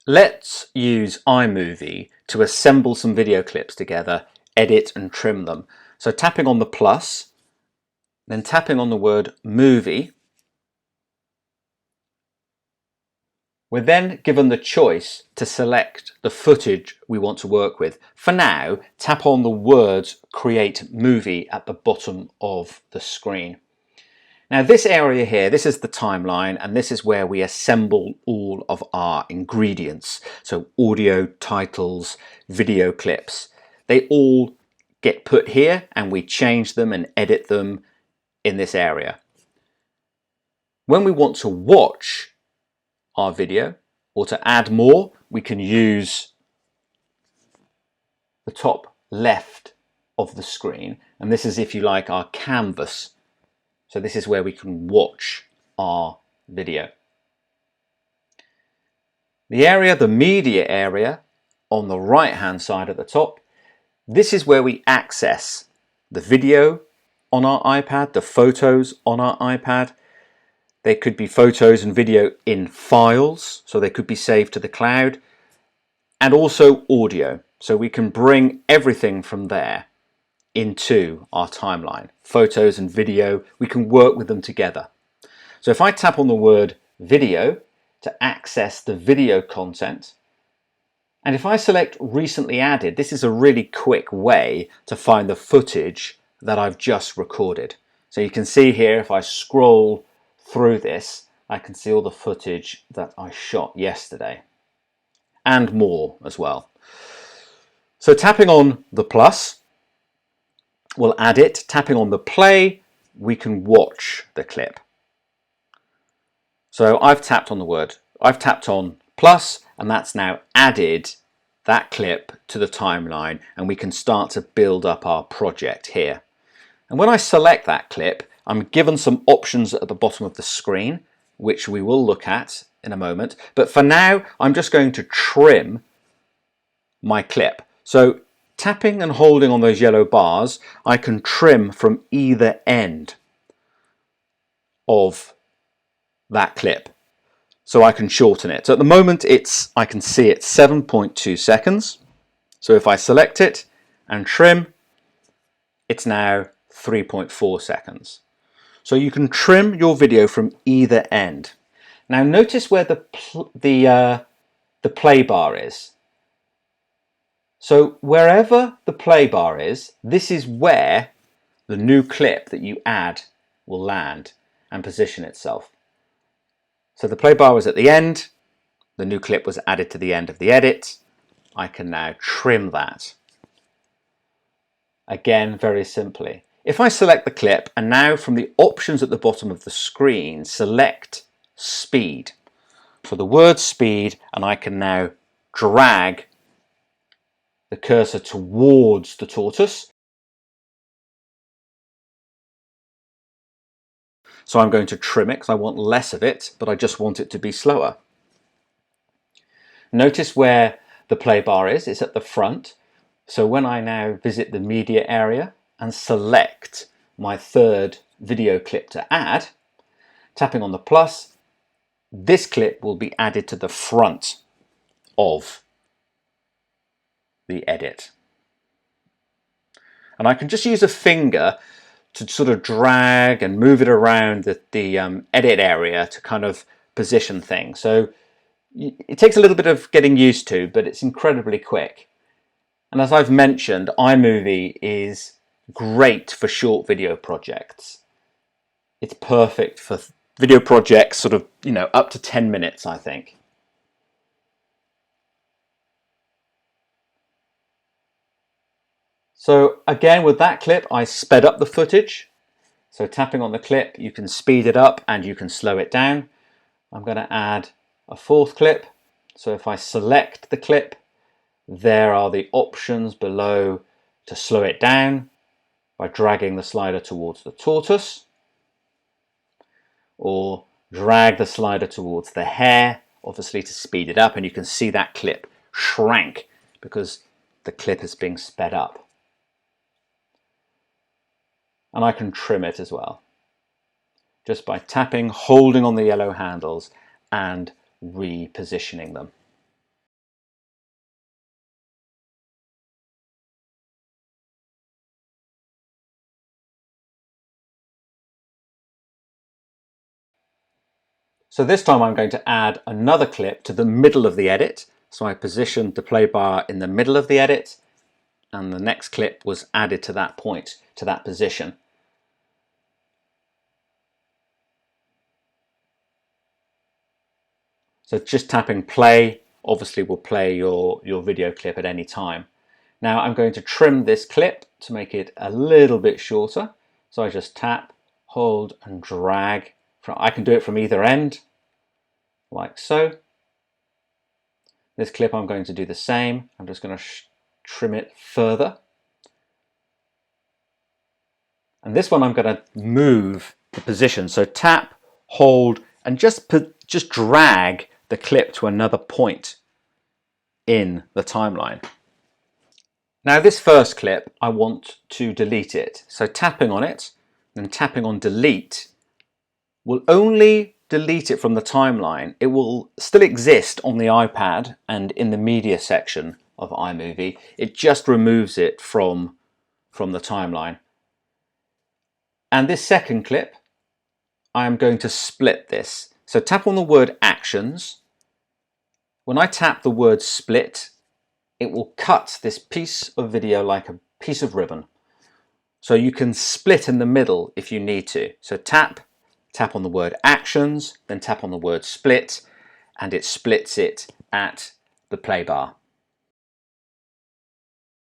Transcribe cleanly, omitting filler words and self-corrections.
Let's use iMovie to assemble some video clips together, edit and trim them. So tapping on the plus, then tapping on the word movie. We're then given the choice to select the footage we want to work with. For now, tap on the words create movie at the bottom of the screen. Now this area here, this is the timeline, and this is where we assemble all of our ingredients. So audio, titles, video clips, they all get put here and we change them and edit them in this area. When we want to watch our video or to add more, we can use the top left of the screen, and this is, if you like, our canvas. So this is where we can watch our video. The area, the media area, on the right hand side at the top, this is where we access the video on our iPad, the photos on our iPad. There could be photos and video in files, so they could be saved to the cloud, and also audio, so we can bring everything from there into our timeline. Photos and video, we can work with them together. So if I tap on the word video to access the video content, and if I select recently added, this is a really quick way to find the footage that I've just recorded. So you can see here, if I scroll through this, I can see all the footage that I shot yesterday and more as well. So tapping on the plus will add it. Tapping on the play, we can watch the clip. So I've tapped on plus, and that's now added that clip to the timeline, and we can start to build up our project here. And when I select that clip, I'm given some options at the bottom of the screen, which we will look at in a moment. But for now, I'm just going to trim my clip. So tapping and holding on those yellow bars, I can trim from either end of that clip. So I can shorten it. So at the moment, I can see it's 7.2 seconds. So if I select it and trim, it's now 3.4 seconds. So you can trim your video from either end. Now notice where the play bar is. So wherever the play bar is, this is where the new clip that you add will land and position itself. So the play bar was at the end, the new clip was added to the end of the edit. I can now trim that. Again, very simply. If I select the clip and now from the options at the bottom of the screen, select speed. So the word speed, and I can now drag the cursor towards the tortoise. So I'm going to trim it because I want less of it, but I just want it to be slower. Notice where the play bar is, it's at the front. So when I now visit the media area and select my third video clip to add, tapping on the plus, this clip will be added to the front of the edit. And I can just use a finger to sort of drag and move it around the edit area to kind of position things. So it takes a little bit of getting used to, but it's incredibly quick. And as I've mentioned, iMovie is great for short video projects. It's perfect for video projects sort of, up to 10 minutes, I think. So again, with that clip, I sped up the footage. So tapping on the clip, you can speed it up and you can slow it down. I'm going to add a fourth clip. So if I select the clip, there are the options below to slow it down by dragging the slider towards the tortoise, or drag the slider towards the hare, obviously to speed it up, and you can see that clip shrank because the clip is being sped up. And I can trim it as well, just by tapping, holding on the yellow handles and repositioning them. So this time I'm going to add another clip to the middle of the edit. So I positioned the play bar in the middle of the edit, and the next clip was added to that point, to that position. So just tapping play obviously will play your video clip at any time. Now I'm going to trim this clip to make it a little bit shorter. So I just tap, hold and drag. I can do it from either end, like so. This clip I'm going to do the same. I'm just going to trim it further. And this one I'm going to move the position. So tap, hold and just drag the clip to another point in the timeline. Now this first clip, I want to delete it. So tapping on it and tapping on delete will only delete it from the timeline. It will still exist on the iPad and in the media section of iMovie. It just removes it from the timeline. And this second clip, I am going to split this. So tap on the word actions. When I tap the word split, it will cut this piece of video like a piece of ribbon. So you can split in the middle if you need to. So tap on the word actions, then tap on the word split, and it splits it at the play bar.